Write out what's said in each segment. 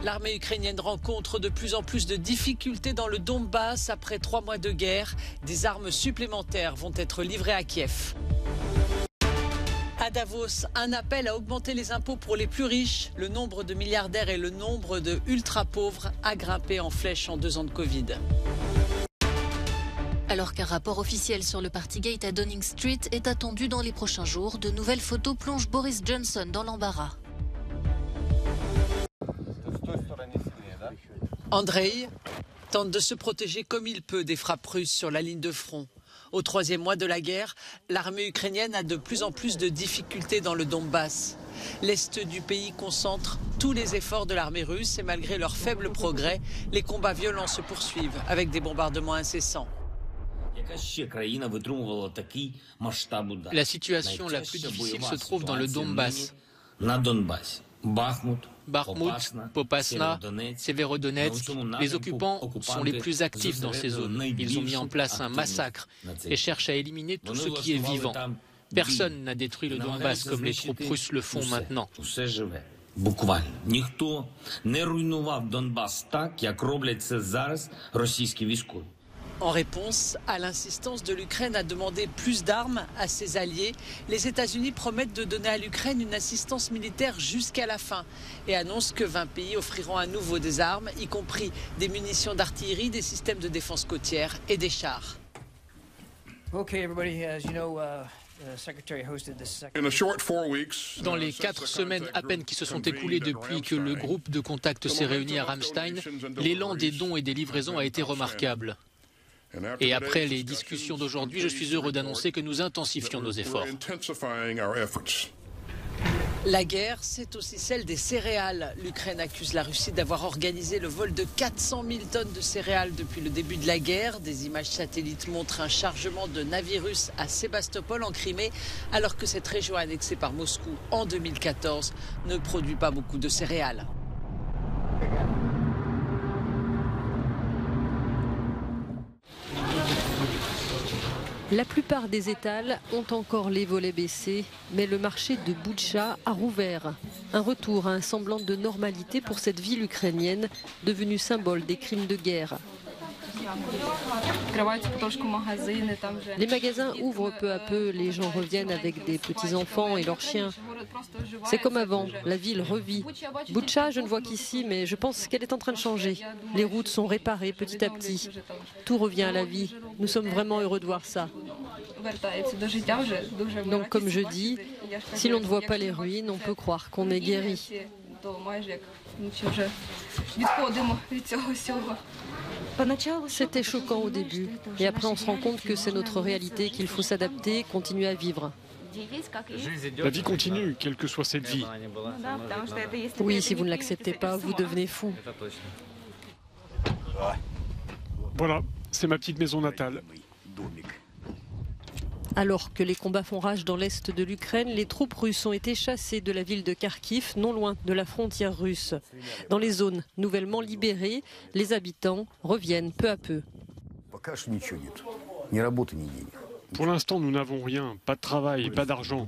L'armée ukrainienne rencontre de plus en plus de difficultés dans le Donbass. Après 3 mois de guerre, des armes supplémentaires vont être livrées à Kiev. À Davos, un appel à augmenter les impôts pour les plus riches. Le nombre de milliardaires et le nombre de ultra-pauvres a grimpé en flèche en 2 ans de Covid. Alors qu'un rapport officiel sur le Partygate à Downing Street est attendu dans les prochains jours, de nouvelles photos plongent Boris Johnson dans l'embarras. Andrei tente de se protéger comme il peut des frappes russes sur la ligne de front. Au 3e mois de la guerre, l'armée ukrainienne a de plus en plus de difficultés dans le Donbass. L'est du pays concentre tous les efforts de l'armée russe et malgré leurs faibles progrès, les combats violents se poursuivent avec des bombardements incessants. La situation la plus difficile se trouve dans le Donbass. Bakhmut, Popasna, Severodonetsk, les occupants sont les plus actifs dans ces zones. Ils ont mis en place un massacre et cherchent à éliminer tout ce qui est vivant. Personne n'a détruit le Donbass comme les troupes russes le font maintenant. En réponse à l'insistance de l'Ukraine à demander plus d'armes à ses alliés, les États-Unis promettent de donner à l'Ukraine une assistance militaire jusqu'à la fin et annoncent que 20 pays offriront à nouveau des armes, y compris des munitions d'artillerie, des systèmes de défense côtière et des chars. Dans les 4 semaines à peine qui se sont écoulées depuis que le groupe de contact s'est réuni à Ramstein, l'élan des dons et des livraisons a été remarquable. Et après les discussions d'aujourd'hui, je suis heureux d'annoncer que nous intensifions nos efforts. La guerre, c'est aussi celle des céréales. L'Ukraine accuse la Russie d'avoir organisé le vol de 400 000 tonnes de céréales depuis le début de la guerre. Des images satellites montrent un chargement de navires russes à Sébastopol en Crimée, alors que cette région annexée par Moscou en 2014 ne produit pas beaucoup de céréales. La plupart des étals ont encore les volets baissés, mais le marché de Boutcha a rouvert. Un retour à un semblant de normalité pour cette ville ukrainienne, devenue symbole des crimes de guerre. Les magasins ouvrent peu à peu, les gens reviennent avec des petits-enfants et leurs chiens. C'est comme avant, la ville revit. Boutcha, je ne vois qu'ici, mais je pense qu'elle est en train de changer. Les routes sont réparées petit à petit. Tout revient à la vie. Nous sommes vraiment heureux de voir ça. Donc, comme je dis, si l'on ne voit pas les ruines, on peut croire qu'on est guéri. C'était choquant au début, et après on se rend compte que c'est notre réalité, qu'il faut s'adapter, continuer à vivre. La vie continue, quelle que soit cette vie. Oui, si vous ne l'acceptez pas, vous devenez fou. Voilà, c'est ma petite maison natale. Alors que les combats font rage dans l'est de l'Ukraine, les troupes russes ont été chassées de la ville de Kharkiv, non loin de la frontière russe. Dans les zones nouvellement libérées, les habitants reviennent peu à peu. Pour l'instant, nous n'avons rien, pas de travail, pas d'argent.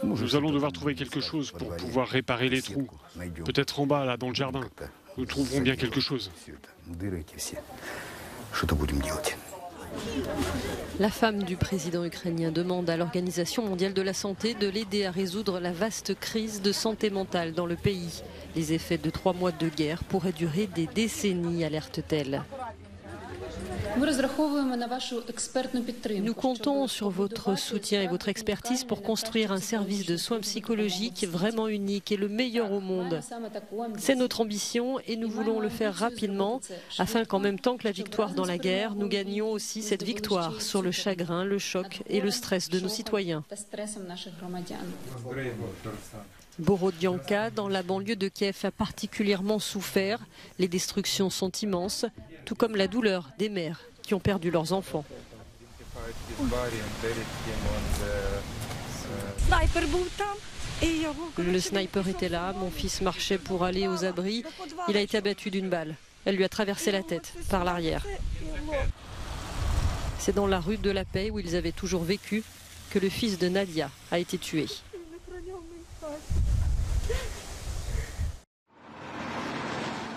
Nous allons devoir trouver quelque chose pour pouvoir réparer les trous. Peut-être en bas, là, dans le jardin. Nous trouverons bien quelque chose. La femme du président ukrainien demande à l'Organisation mondiale de la santé de l'aider à résoudre la vaste crise de santé mentale dans le pays. Les effets de 3 mois de guerre pourraient durer des décennies, alerte-t-elle. Nous comptons sur votre soutien et votre expertise pour construire un service de soins psychologiques vraiment unique et le meilleur au monde. C'est notre ambition et nous voulons le faire rapidement afin qu'en même temps que la victoire dans la guerre, nous gagnions aussi cette victoire sur le chagrin, le choc et le stress de nos citoyens. Borodianka, dans la banlieue de Kiev, a particulièrement souffert. Les destructions sont immenses, tout comme la douleur des mères qui ont perdu leurs enfants. Le sniper était là, mon fils marchait pour aller aux abris. Il a été abattu d'une balle. Elle lui a traversé la tête, par l'arrière. C'est dans la rue de la Paix, où ils avaient toujours vécu, que le fils de Nadia a été tué.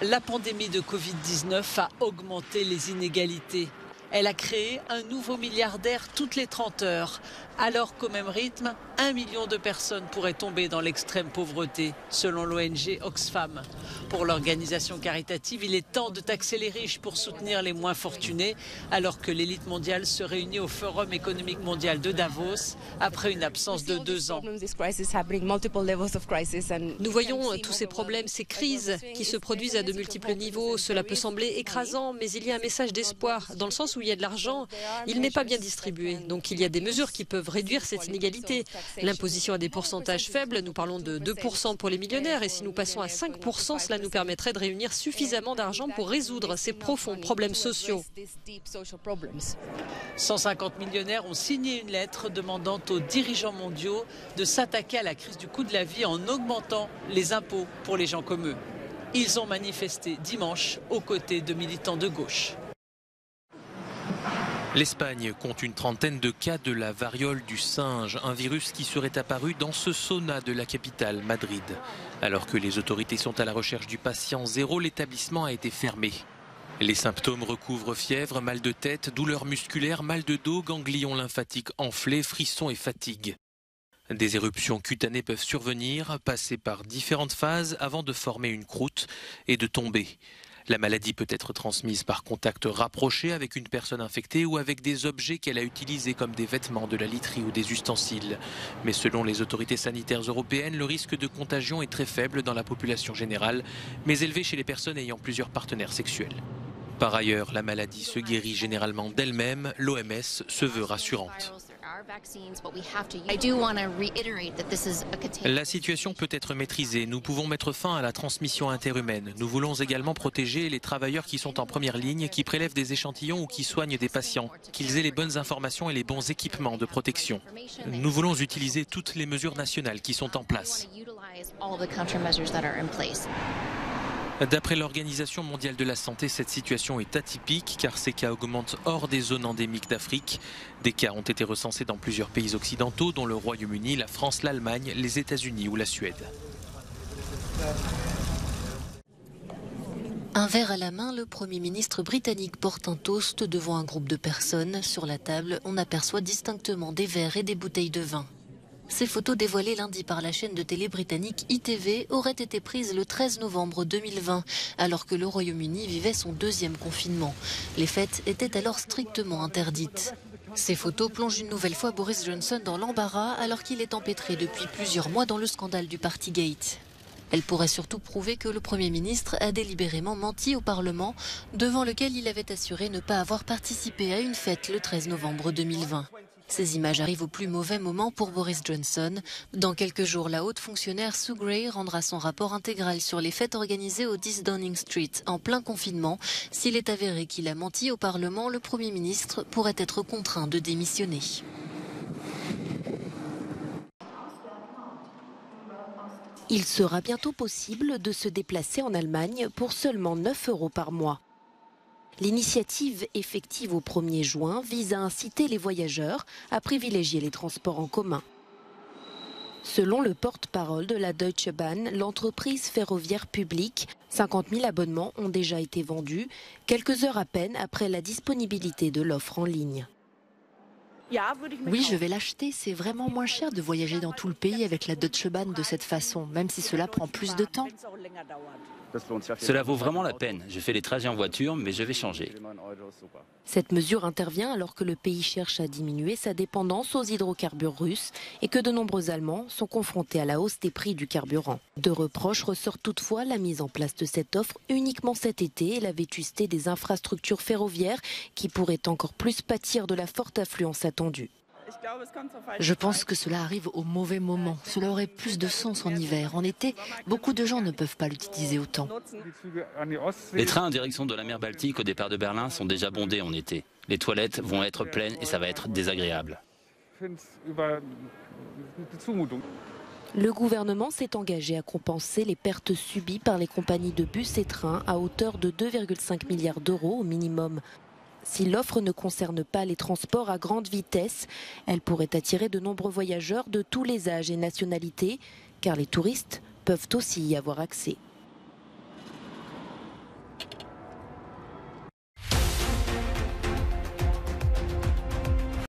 La pandémie de Covid-19 a augmenté les inégalités. Elle a créé un nouveau milliardaire toutes les 30 heures, alors qu'au même rythme, 1 million de personnes pourraient tomber dans l'extrême pauvreté, selon l'ONG Oxfam. Pour l'organisation caritative, il est temps de taxer les riches pour soutenir les moins fortunés, alors que l'élite mondiale se réunit au Forum économique mondial de Davos, après une absence de 2 ans. Nous voyons tous ces problèmes, ces crises qui se produisent à de multiples niveaux. Cela peut sembler écrasant, mais il y a un message d'espoir, dans le sens où il y a de l'argent, il n'est pas bien distribué. Donc il y a des mesures qui peuvent réduire cette inégalité. L'imposition à des pourcentages faibles, nous parlons de 2% pour les millionnaires, et si nous passons à 5%, cela nous permettrait de réunir suffisamment d'argent pour résoudre ces profonds problèmes sociaux. 150 millionnaires ont signé une lettre demandant aux dirigeants mondiaux de s'attaquer à la crise du coût de la vie en augmentant les impôts pour les gens comme eux. Ils ont manifesté dimanche aux côtés de militants de gauche. L'Espagne compte une trentaine de cas de la variole du singe, un virus qui serait apparu dans ce sauna de la capitale, Madrid. Alors que les autorités sont à la recherche du patient zéro, l'établissement a été fermé. Les symptômes recouvrent fièvre, mal de tête, douleurs musculaires, mal de dos, ganglions lymphatiques enflés, frissons et fatigue. Des éruptions cutanées peuvent survenir, passer par différentes phases avant de former une croûte et de tomber. La maladie peut être transmise par contact rapproché avec une personne infectée ou avec des objets qu'elle a utilisés comme des vêtements, de la literie ou des ustensiles. Mais selon les autorités sanitaires européennes, le risque de contagion est très faible dans la population générale, mais élevé chez les personnes ayant plusieurs partenaires sexuels. Par ailleurs, la maladie se guérit généralement d'elle-même. L'OMS se veut rassurante. La situation peut être maîtrisée. Nous pouvons mettre fin à la transmission interhumaine. Nous voulons également protéger les travailleurs qui sont en première ligne, qui prélèvent des échantillons ou qui soignent des patients, qu'ils aient les bonnes informations et les bons équipements de protection. Nous voulons utiliser toutes les mesures nationales qui sont en place. D'après l'Organisation mondiale de la santé, cette situation est atypique car ces cas augmentent hors des zones endémiques d'Afrique. Des cas ont été recensés dans plusieurs pays occidentaux, dont le Royaume-Uni, la France, l'Allemagne, les États-Unis ou la Suède. Un verre à la main, le Premier ministre britannique porte un toast devant un groupe de personnes. Sur la table, on aperçoit distinctement des verres et des bouteilles de vin. Ces photos dévoilées lundi par la chaîne de télé britannique ITV auraient été prises le 13 novembre 2020, alors que le Royaume-Uni vivait son 2e confinement. Les fêtes étaient alors strictement interdites. Ces photos plongent une nouvelle fois Boris Johnson dans l'embarras, alors qu'il est empêtré depuis plusieurs mois dans le scandale du Partygate. Elle pourrait surtout prouver que le Premier ministre a délibérément menti au Parlement, devant lequel il avait assuré ne pas avoir participé à une fête le 13 novembre 2020. Ces images arrivent au plus mauvais moment pour Boris Johnson. Dans quelques jours, la haute fonctionnaire Sue Gray rendra son rapport intégral sur les fêtes organisées au 10 Downing Street en plein confinement. S'il est avéré qu'il a menti au Parlement, le Premier ministre pourrait être contraint de démissionner. Il sera bientôt possible de se déplacer en Allemagne pour seulement 9 € par mois. L'initiative effective au 1er juin vise à inciter les voyageurs à privilégier les transports en commun. Selon le porte-parole de la Deutsche Bahn, l'entreprise ferroviaire publique, 50 000 abonnements ont déjà été vendus, quelques heures à peine après la disponibilité de l'offre en ligne. Oui, je vais l'acheter. C'est vraiment moins cher de voyager dans tout le pays avec la Deutsche Bahn de cette façon, même si cela prend plus de temps. Cela vaut vraiment la peine. Je fais les trajets en voiture, mais je vais changer. Cette mesure intervient alors que le pays cherche à diminuer sa dépendance aux hydrocarbures russes et que de nombreux Allemands sont confrontés à la hausse des prix du carburant. De reproches ressort toutefois la mise en place de cette offre uniquement cet été et la vétusté des infrastructures ferroviaires qui pourraient encore plus pâtir de la forte affluence attendue. Je pense que cela arrive au mauvais moment. Cela aurait plus de sens en hiver. En été, beaucoup de gens ne peuvent pas l'utiliser autant. Les trains en direction de la mer Baltique au départ de Berlin sont déjà bondés en été. Les toilettes vont être pleines et ça va être désagréable. Le gouvernement s'est engagé à compenser les pertes subies par les compagnies de bus et trains à hauteur de 2,5 milliards d'euros au minimum. Si l'offre ne concerne pas les transports à grande vitesse, elle pourrait attirer de nombreux voyageurs de tous les âges et nationalités, car les touristes peuvent aussi y avoir accès.